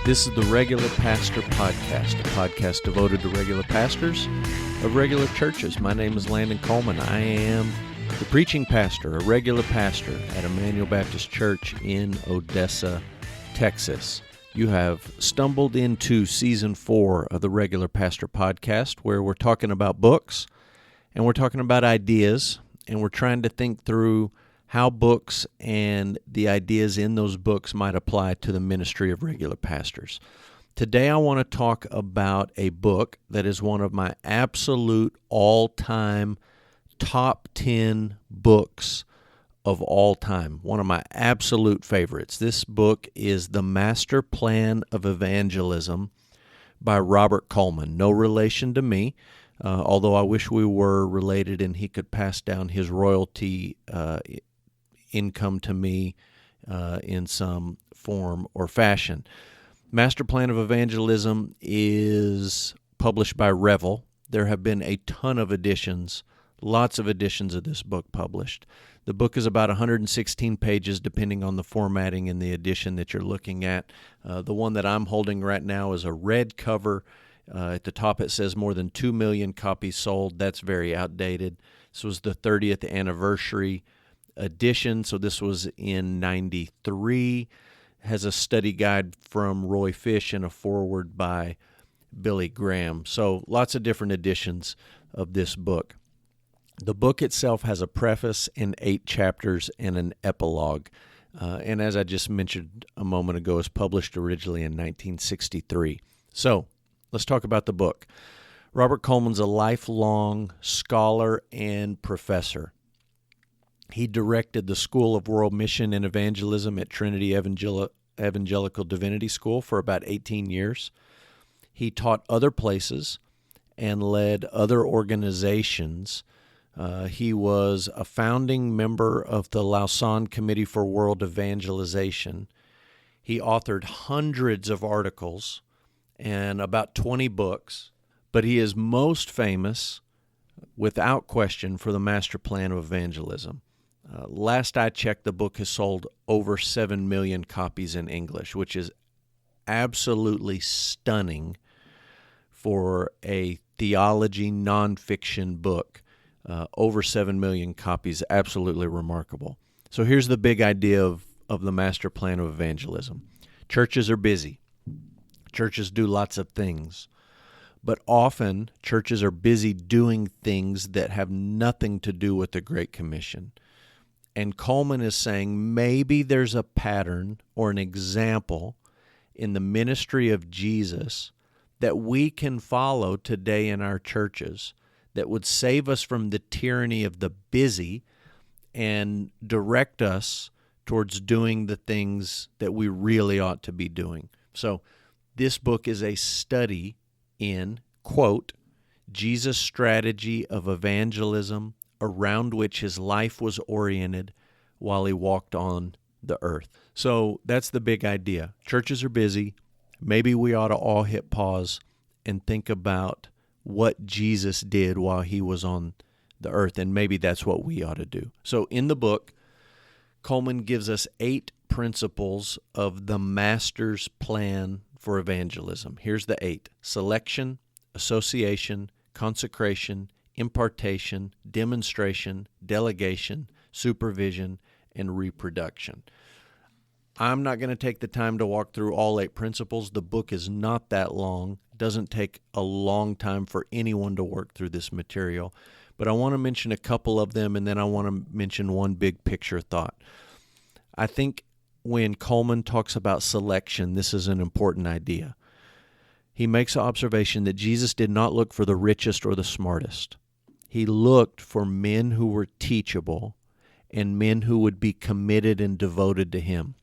This is the Regular Pastor Podcast, a podcast devoted to regular pastors of regular churches. My name is Landon Coleman. I am the preaching pastor, a regular pastor at Emmanuel Baptist Church in Odessa, Texas. You have stumbled into Season 4 of the Regular Pastor Podcast, where we're talking about books, and we're talking about ideas, and we're trying to think through how books and the ideas in those books might apply to the ministry of regular pastors. Today I want to talk about a book that is one of my absolute all-time top 10 books of all time, one of my absolute favorites. This book is The Master Plan of Evangelism by Robert Coleman. No relation to me, although I wish we were related and he could pass down his royalty income to me in some form or fashion. Master Plan of Evangelism is published by Revel. There have been a ton of editions, lots of editions of this book published. The book is about 116 pages, depending on the formatting and the edition that you're looking at. The one that I'm holding right now is a red cover. At the top it says more than 2 million copies sold. That's very outdated. This was the 30th anniversary edition, so this was in 93. Has a study guide from Roy Fish and a foreword by Billy Graham. So lots of different editions of this book. The book itself has a preface and 8 chapters and an epilogue. And as I just mentioned a moment ago, it was published originally in 1963. So let's talk about the book. Robert Coleman's a lifelong scholar and professor. He directed the School of World Mission and Evangelism at Trinity Evangelical Divinity School for about 18 years. He taught other places and led other organizations. He was a founding member of the Lausanne Committee for World Evangelization. He authored hundreds of articles and about 20 books, but he is most famous, without question, for the Master Plan of Evangelism. Last I checked, the book has sold over 7 million copies in English, which is absolutely stunning for a theology nonfiction book. Over 7 million copies, absolutely remarkable. So here's the big idea of the Master Plan of Evangelism. Churches are busy. Churches do lots of things. But often, churches are busy doing things that have nothing to do with the Great Commission. And Coleman is saying maybe there's a pattern or an example in the ministry of Jesus that we can follow today in our churches that would save us from the tyranny of the busy and direct us towards doing the things that we really ought to be doing. So this book is a study in, quote, Jesus' strategy of evangelism around which his life was oriented while he walked on the earth. So that's the big idea. Churches are busy. Maybe we ought to all hit pause and think about what Jesus did while he was on the earth, and maybe that's what we ought to do. So in the book, Coleman gives us 8 principles of the Master's Plan for Evangelism. Here's the 8. Selection, association, consecration, impartation, demonstration, delegation, supervision, and reproduction. I'm not going to take the time to walk through all 8 principles. The book is not that long. It doesn't take a long time for anyone to work through this material. But I want to mention a couple of them, and then I want to mention one big picture thought. I think when Coleman talks about selection, this is an important idea. He makes the observation that Jesus did not look for the richest or the smartest. He looked for men who were teachable and men who would be committed and devoted to him.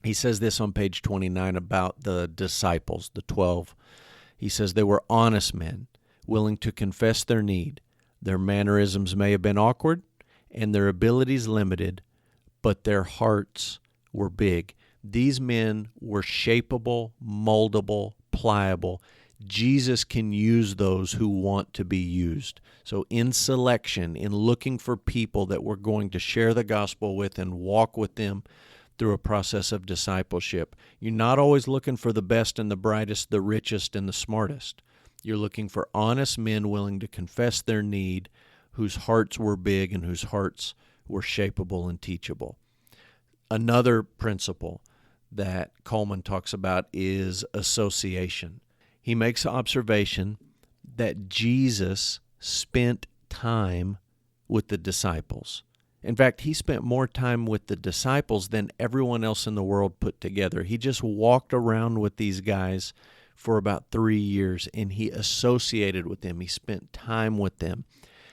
He says this on page 29 about the disciples, the 12. He says they were honest men, willing to confess their need. Their mannerisms may have been awkward and their abilities limited, but their hearts were big. These men were shapeable, moldable, pliable. Jesus can use those who want to be used. So in selection, in looking for people that we're going to share the gospel with and walk with them, through a process of discipleship. You're not always looking for the best and the brightest, the richest and the smartest. You're looking for honest men willing to confess their need, whose hearts were big and whose hearts were shapeable and teachable. Another principle that Coleman talks about is association. He makes the observation that Jesus spent time with the disciples. In fact, he spent more time with the disciples than everyone else in the world put together. He just walked around with these guys for about 3 years, and he associated with them. He spent time with them.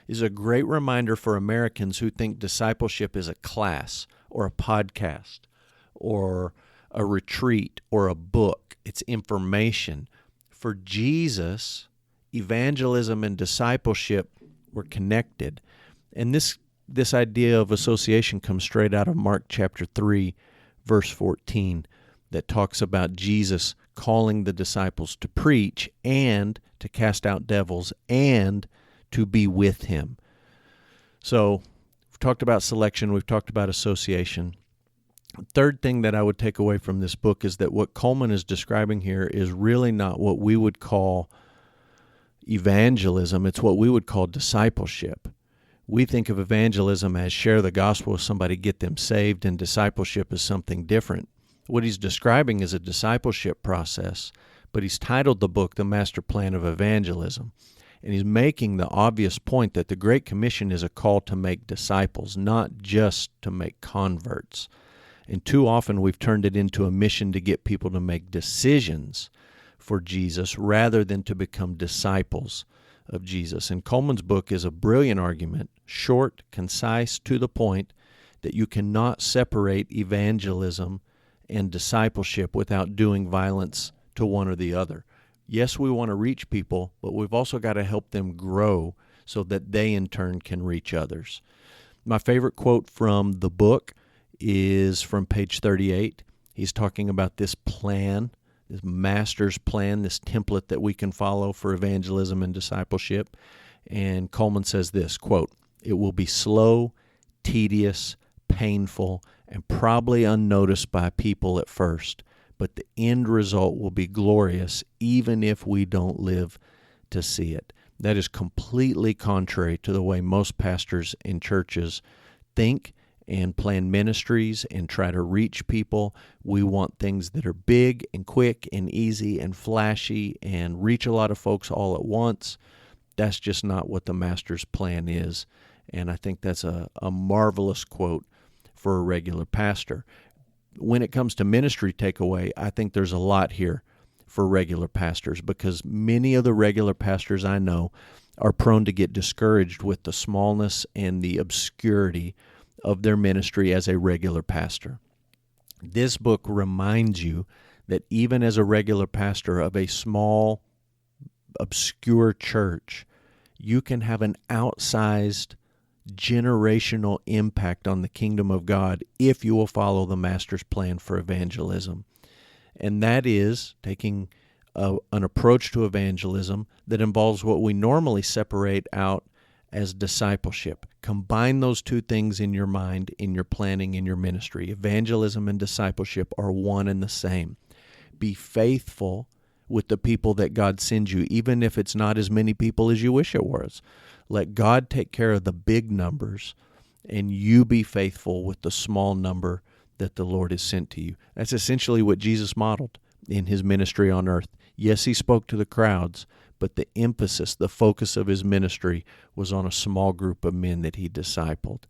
Is a great reminder for Americans who think discipleship is a class or a podcast or a retreat or a book. It's information. For Jesus, evangelism and discipleship were connected. And this idea of association comes straight out of Mark chapter 3, verse 14, that talks about Jesus calling the disciples to preach and to cast out devils and to be with him. So we've talked about selection, we've talked about association. Third thing that I would take away from this book is that what Coleman is describing here is really not what we would call evangelism, it's what we would call discipleship. We think of evangelism as share the gospel with somebody, get them saved, and discipleship is something different. What he's describing is a discipleship process, but he's titled the book The Master Plan of Evangelism. And he's making the obvious point that the Great Commission is a call to make disciples, not just to make converts. And too often we've turned it into a mission to get people to make decisions for Jesus rather than to become disciples of Jesus. And Coleman's book is a brilliant argument, short, concise, to the point, that you cannot separate evangelism and discipleship without doing violence to one or the other. Yes, we want to reach people, but we've also got to help them grow so that they in turn can reach others. My favorite quote from the book is from page 38. He's talking about this plan, this master's plan, this template that we can follow for evangelism and discipleship. And Coleman says this, quote, "It will be slow, tedious, painful, and probably unnoticed by people at first, but the end result will be glorious even if we don't live to see it." That is completely contrary to the way most pastors in churches think and plan ministries and try to reach people. We want things that are big and quick and easy and flashy and reach a lot of folks all at once. That's just not what the Master's plan is. And I think that's a marvelous quote for a regular pastor. When it comes to ministry takeaway, I think there's a lot here for regular pastors because many of the regular pastors I know are prone to get discouraged with the smallness and the obscurity of their ministry as a regular pastor. This book reminds you that even as a regular pastor of a small, obscure church, you can have an outsized generational impact on the kingdom of God if you will follow the Master's plan for evangelism. And that is taking an approach to evangelism that involves what we normally separate out as discipleship. Combine those two things in your mind, in your planning, in your ministry. Evangelism and discipleship are one and the same. Be faithful with the people that God sends you, even if it's not as many people as you wish it was. Let God take care of the big numbers, and you be faithful with the small number that the Lord has sent to you. That's essentially what Jesus modeled in his ministry on earth. Yes, he spoke to the crowds, but the emphasis, the focus of his ministry was on a small group of men that he discipled.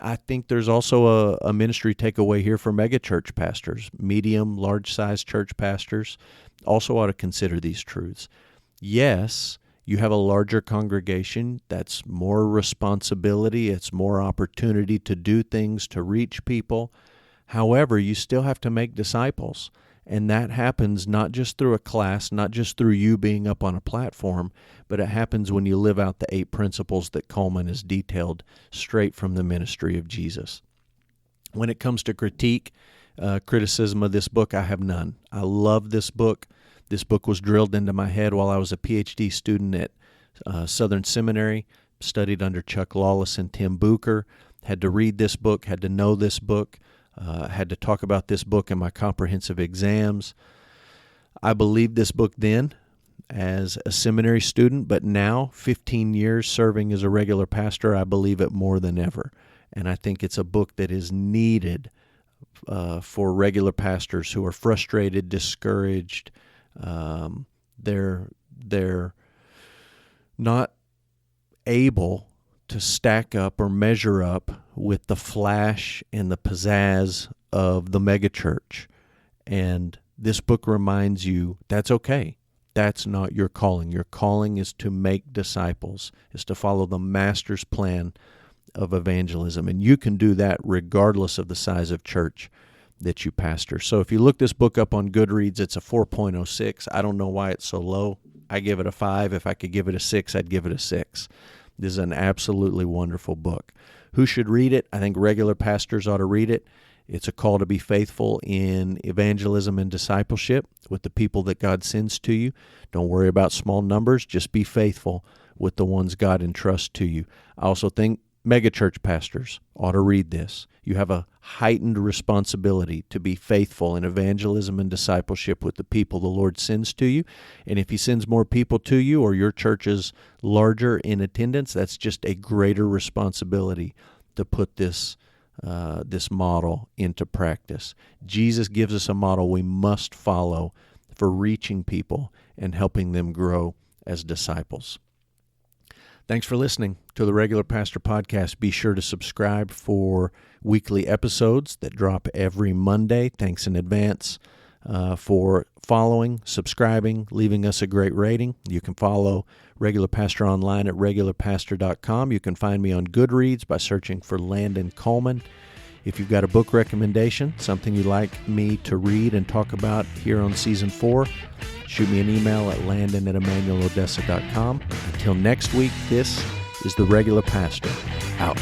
I think there's also a ministry takeaway here for megachurch pastors. Medium, large-sized church pastors also ought to consider these truths. Yes, you have a larger congregation. That's more responsibility. It's more opportunity to do things, to reach people. However, you still have to make disciples. And that happens not just through a class, not just through you being up on a platform, but it happens when you live out the 8 principles that Coleman has detailed straight from the ministry of Jesus. When it comes to criticism of this book, I have none. I love this book. This book was drilled into my head while I was a PhD student at Southern Seminary, studied under Chuck Lawless and Tim Bucher, had to read this book, had to know this book. Had to talk about this book in my comprehensive exams. I believed this book then as a seminary student, but now, 15 years serving as a regular pastor, I believe it more than ever. And I think it's a book that is needed for regular pastors who are frustrated, discouraged. They're not able to stack up or measure up with the flash and the pizzazz of the megachurch. And this book reminds you that's okay. That's not your calling. Your calling is to make disciples, is to follow the Master's Plan of Evangelism. And you can do that regardless of the size of church that you pastor. So if you look this book up on Goodreads, it's a 4.06. I don't know why it's so low. I give it a 5. If I could give it a 6, I'd give it a 6. This is an absolutely wonderful book. Who should read it? I think regular pastors ought to read it. It's a call to be faithful in evangelism and discipleship with the people that God sends to you. Don't worry about small numbers. Just be faithful with the ones God entrusts to you. I also think megachurch pastors ought to read this. You have a heightened responsibility to be faithful in evangelism and discipleship with the people the Lord sends to you. And if He sends more people to you or your church is larger in attendance, that's just a greater responsibility to put this model into practice. Jesus gives us a model we must follow for reaching people and helping them grow as disciples. Thanks for listening to the Regular Pastor Podcast. Be sure to subscribe for weekly episodes that drop every Monday. Thanks in advance for following, subscribing, leaving us a great rating. You can follow Regular Pastor online at regularpastor.com. You can find me on Goodreads by searching for Landon Coleman. If you've got a book recommendation, something you'd like me to read and talk about here on Season 4, shoot me an email at landon@emmanuelodessa.com. Until next week, this is the Regular Pastor, out.